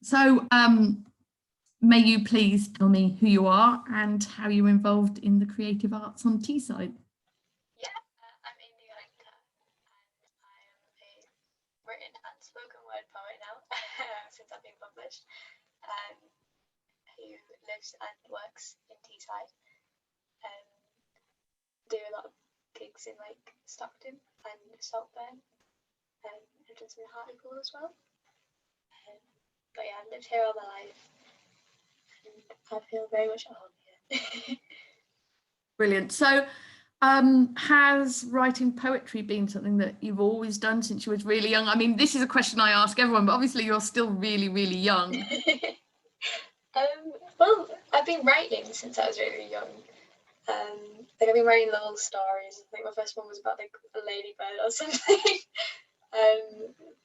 So may you please tell me who you are and how you're involved in the creative arts on Teesside? Yeah, I'm Amy Hunter and I am a written and spoken word poet now since I've been published, who lives and works in Teesside. Um, do a lot of gigs in like Stockton and Saltburn, and I've done some in Hartlepool as well. But yeah, I've lived here all my life and I feel very much at home here. Brilliant. So has writing poetry been something that you've always done since you was really young? I mean, this is a question I ask everyone, but obviously you're still really, really young. Well, I've been writing since I was really young. Like I've been writing little stories. I think my first one was about like a ladybird or something.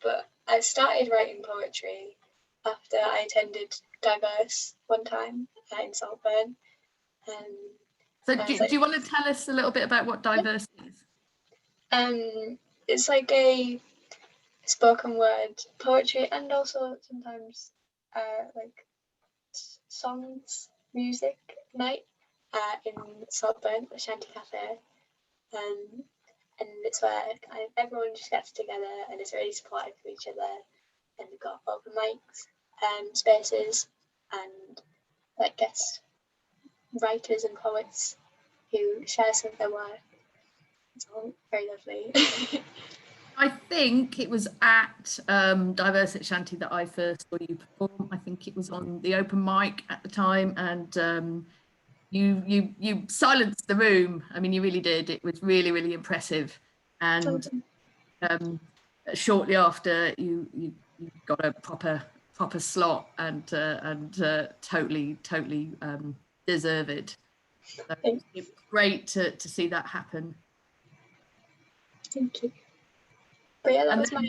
But I started writing poetry after I attended Diverse one time in Saltburn. So do you want to tell us a little bit about what Diverse is? It's like a spoken word poetry and also sometimes like songs, music night in Saltburn, the Shanty Cafe. And it's where everyone just gets together and is really supportive of each other, and we've got open mics, spaces, and like guest writers and poets who share some of their work. It's all very lovely. I think it was at Diverse at Shanty that I first saw you perform. I think it was on the open mic at the time, and you silenced the room. I mean, you really did. It was really, really impressive. And shortly after, you got a proper slot and totally deserved. So it was great to see that happen. Thank you. But yeah, that was my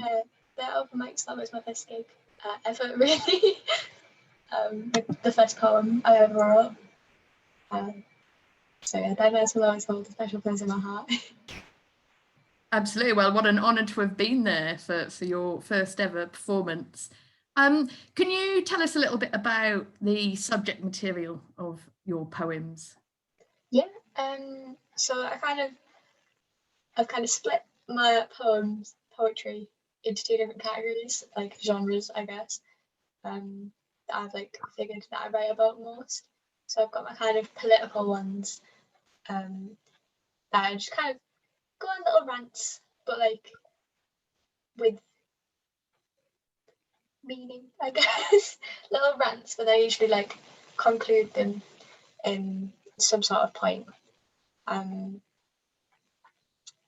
the open mics. That was my first gig ever, really. The first poem I ever wrote. So yeah, Diverse will always hold a special place in my heart. Absolutely. Well, what an honour to have been there for your first ever performance. Can you tell us a little bit about the subject material of your poems? Yeah. So I've kind of split my poetry into two different categories, like genres, I guess. That I've like figured that I write about most. So I've got my kind of political ones, that I just kind of go on little rants, but like with meaning, I guess. Little rants, but I usually like conclude them in some sort of point. And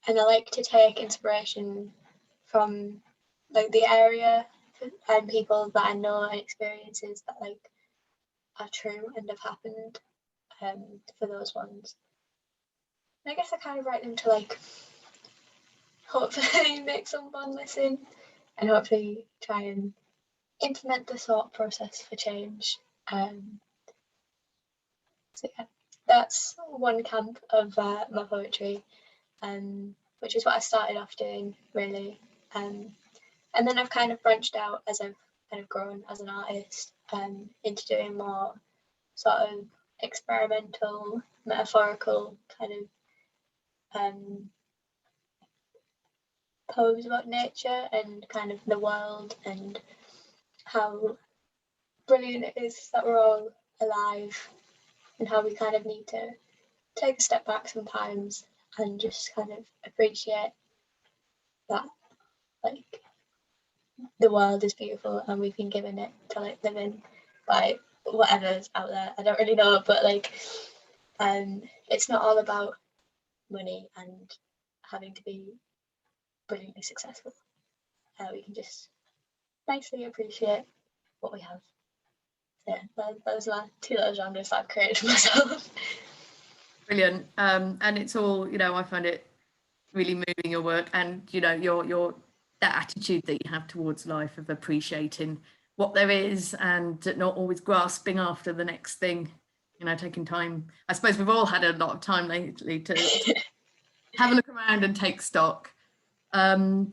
I like to take inspiration from like the area and people that I know and experiences that like are true and have happened, for those ones. And I guess I kind of write them to like hopefully make someone listen and hopefully try and implement the thought process for change. So yeah, that's one camp of my poetry, which is what I started off doing really. And then I've kind of branched out as I've kind of grown as an artist, into doing more sort of experimental, metaphorical kind of poems about nature and kind of the world and how brilliant it is that we're all alive and how we kind of need to take a step back sometimes and just kind of appreciate that like the world is beautiful and we've been given it to like live in by whatever's out there. I don't really know, but like it's not all about money and having to be brilliantly successful. We can just nicely appreciate what we have. So yeah, those are my two little genres that I've created for myself. Brilliant. And it's all, you know, I find it really moving, your work, and you know, your that attitude that you have towards life of appreciating what there is and not always grasping after the next thing, you know, taking time. I suppose we've all had a lot of time lately to have a look around and take stock. And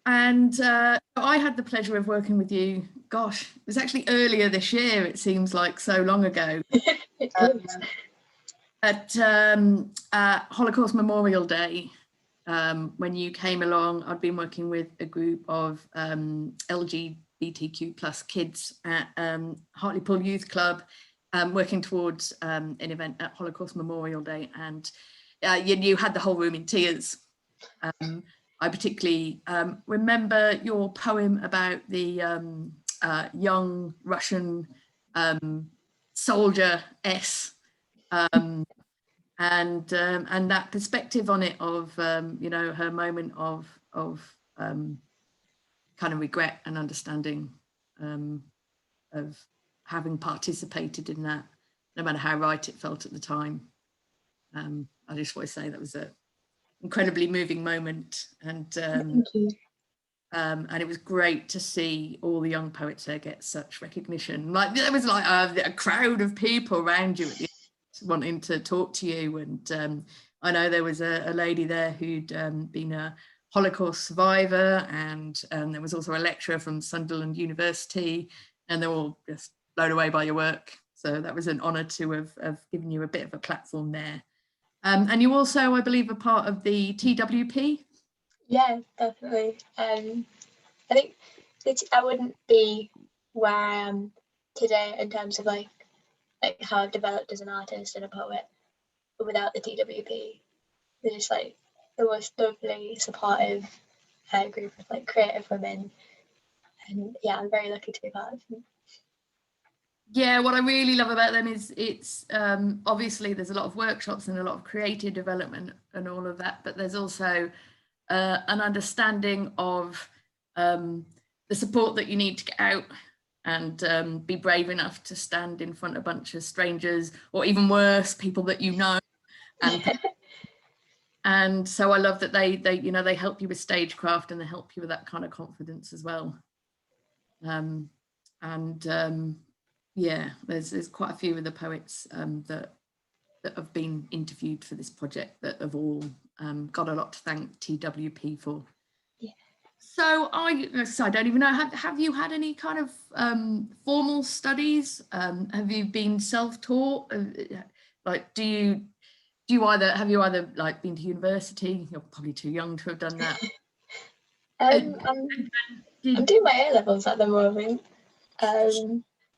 I had the pleasure of working with you gosh, it was actually earlier this year. It seems like so long ago. It is. At Holocaust Memorial Day, when you came along, I'd been working with a group of LGBTQ plus kids at Hartlepool Youth Club, working towards an event at Holocaust Memorial Day, and you had the whole room in tears. I particularly remember your poem about the young Russian soldier S. And that perspective on it of you know, her moment of kind of regret and understanding of having participated in that, no matter how right it felt at the time. I just want to say that was an incredibly moving moment, and Thank you. it was great to see all the young poets there get such recognition. Like there was like a crowd of people around you at the wanting to talk to you, and I know there was a lady there who'd been a Holocaust survivor, and there was also a lecturer from Sunderland University, and they're all just blown away by your work. So that was an honour to have given you a bit of a platform there. And you also, I believe, are part of the TWP. Yeah, definitely. I think I wouldn't be where I am today in terms of like how I've developed as an artist and a poet without the TWP. They're just like the most lovely, supportive group of like creative women, and yeah, I'm very lucky to be part of them. Yeah, what I really love about them is it's obviously there's a lot of workshops and a lot of creative development and all of that, but there's also an understanding of the support that you need to get out and be brave enough to stand in front of a bunch of strangers, or even worse, people that you know. And so I love that they you know, they help you with stagecraft, and they help you with that kind of confidence as well. Yeah, there's quite a few of the poets that have been interviewed for this project that have all got a lot to thank TWP for. Yeah. So I don't even know, have you had any kind of formal studies? Have you been self-taught? Like, have you either like been to university? You're probably too young to have done that. I'm doing my A levels at the moment.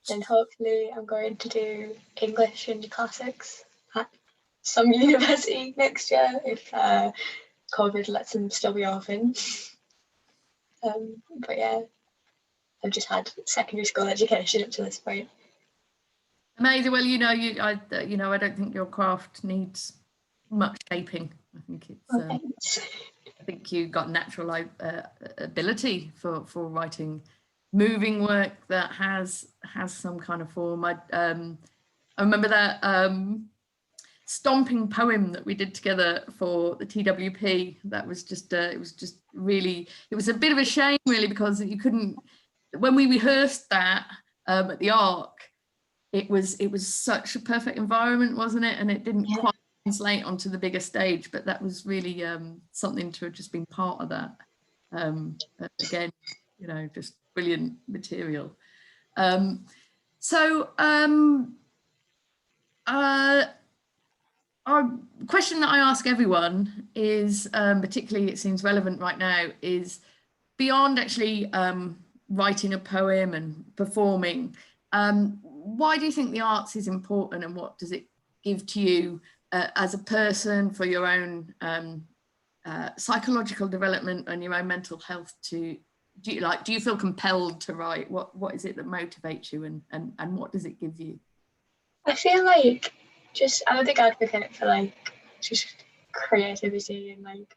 And hopefully I'm going to do English and classics at some university next year if COVID lets them still be open. But yeah, I've just had secondary school education up to this point. Amazing. Well, you know, I don't think your craft needs much shaping. I think it's. I think you got natural ability for writing moving work that has some kind of form. I remember that stomping poem that we did together for the TWP. That was just it was a bit of a shame really, because you couldn't, when we rehearsed that at the Arc, it was such a perfect environment, wasn't it? And it didn't quite translate onto the bigger stage, but that was really something to have just been part of that. Again, you know, just brilliant material. A question that I ask everyone is, particularly it seems relevant right now, is beyond actually writing a poem and performing, why do you think the arts is important, and what does it give to you as a person for your own psychological development and your own mental health? Do you feel compelled to write? What is it that motivates you, and what does it give you? I feel like I'm a big advocate for like just creativity, and like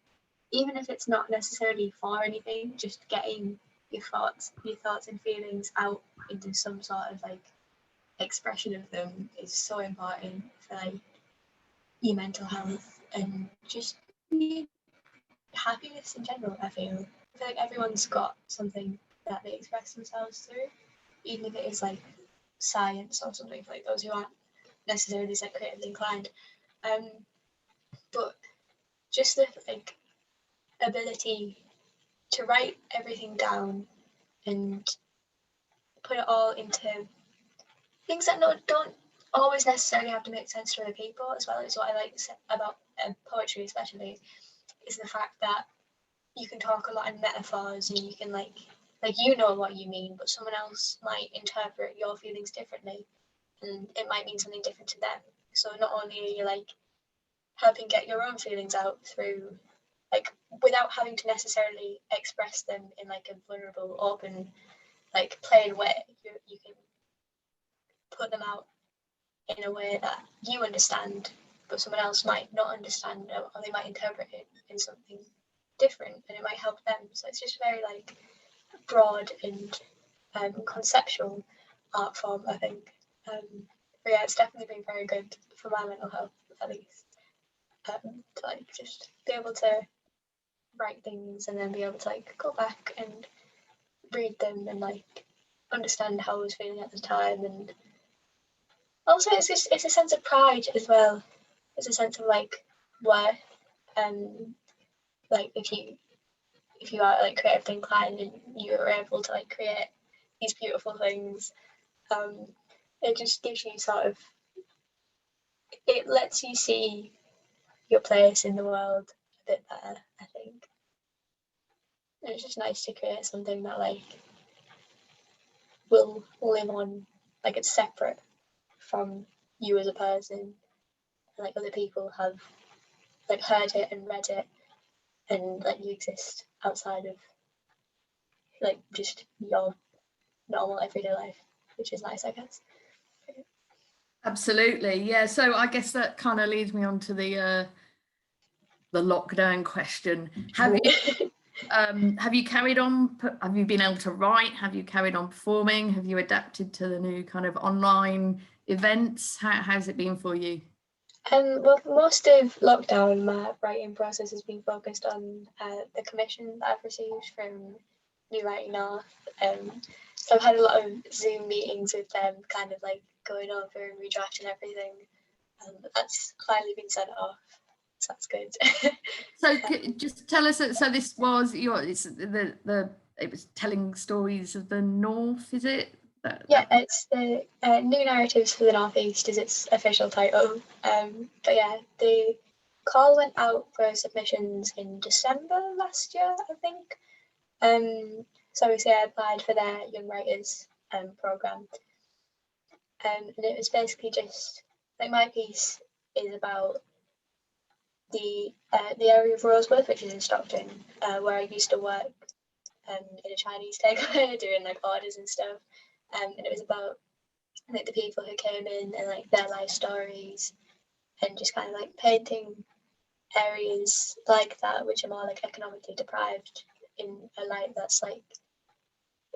even if it's not necessarily for anything, just getting your thoughts and feelings out into some sort of like expression of them is so important for like your mental health and just happiness in general. I feel like everyone's got something that they express themselves through, even if it is like science or something for like those who aren't necessarily like creatively inclined. But just the like ability to write everything down and put it all into things that don't always necessarily have to make sense to other people as well. Is what I like about poetry, especially, is the fact that you can talk a lot in metaphors, and you can like you know what you mean, but someone else might interpret your feelings differently, and it might mean something different to them. So not only are you like helping get your own feelings out through, like, without having to necessarily express them in like a vulnerable, open, like plain way, you can put them out in a way that you understand, but someone else might not understand, or they might interpret it in something different, and it might help them. So it's just very like broad and conceptual art form, I think. But yeah, it's definitely been very good for my mental health, at least, to like just be able to write things and then be able to like go back and read them and like understand how I was feeling at the time. And also it's a sense of pride as well. It's a sense of like worth, and like if you are like creatively inclined and you're able to like create these beautiful things, it just gives you sort of, it lets you see your place in the world a bit better, I think. And it's just nice to create something that like will live on, like it's separate from you as a person, and like other people have like heard it and read it, and like you exist outside of like just your normal everyday life, which is nice, I guess. Absolutely, yeah. So I guess that kind of leads me on to the lockdown question. Have you carried on? Have you been able to write? Have you carried on performing? Have you adapted to the new kind of online events? How's it been for you? Well, most of lockdown, my writing process has been focused on the commission that I've received from New Writing North. So I've had a lot of Zoom meetings with them, kind of like going over and redrafting everything. But that's finally been sent off, so that's good. So just tell us. So this was it was telling stories of the North, is it? Yeah, it's the New Narratives for the Northeast is its official title. But yeah, the call went out for submissions in December last year, I think. So obviously I applied for their Young Writers programme. And it was basically just, like, my piece is about the area of Roseworth, which is in Stockton, where I used to work in a Chinese takeaway doing like orders and stuff. And it was about like the people who came in and like their life stories, and just kind of like painting areas like that which are more like economically deprived in a light that's like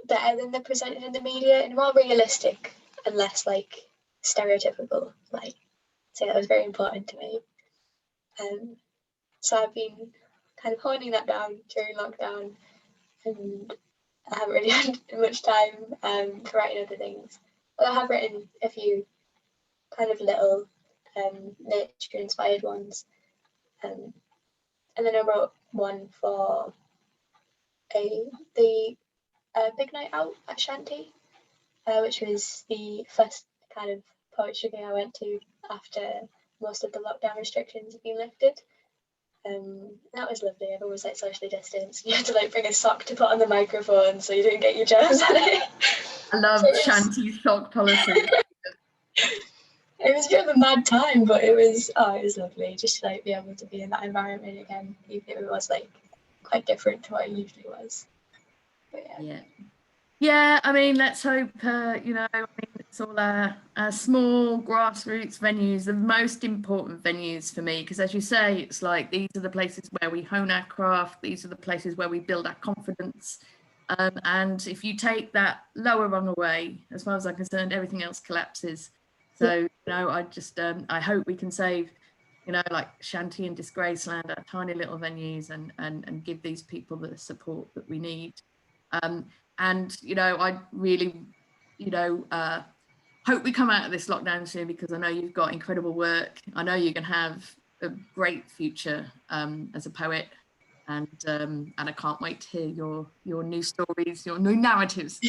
better than they're presented in the media, and more realistic and less like stereotypical light. So that was very important to me. So I've been kind of honing that down during lockdown, and I haven't really had much time for writing other things. But I have written a few kind of little nature inspired ones. And then I wrote one for the Big Night Out at Shanty, which was the first kind of poetry thing I went to after most of the lockdown restrictions have been lifted. That was lovely. Everyone was like socially distanced. You had to like bring a sock to put on the microphone so you didn't get your germs on it. I love Shanty's sock policy. It was a bit of a mad time, but it was lovely just to like be able to be in that environment again, even if it was like quite different to what it usually was. But yeah. I mean, let's hope. I mean, it's all our small grassroots venues, the most important venues for me, because as you say, it's like these are the places where we hone our craft. These are the places where we build our confidence. And if you take that lower rung away, as far as I'm concerned, everything else collapses. So, I just, I hope we can save, like Shanty and Disgraceland, our tiny little venues, and give these people the support that we need. And, I really, hope we come out of this lockdown soon, because I know you've got incredible work. I know you can have a great future as a poet. And I can't wait to hear your new stories, your new narratives.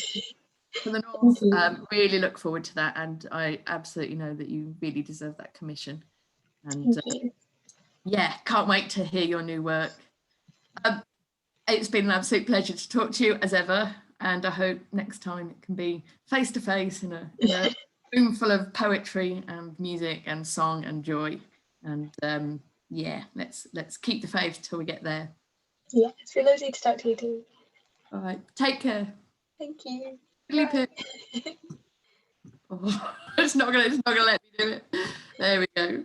for the North. Thank you. Really look forward to that, and I absolutely know that you really deserve that commission. And Thank you. yeah, can't wait to hear your new work. It's been an absolute pleasure to talk to you as ever, and I hope next time it can be face to face in a room full of poetry and music and song and joy. And yeah, let's keep the faith till we get there. Yeah, it's been lovely to talk to you too. All right, take care. Thank you. Bye. Oh, it's not gonna let me do it. There we go.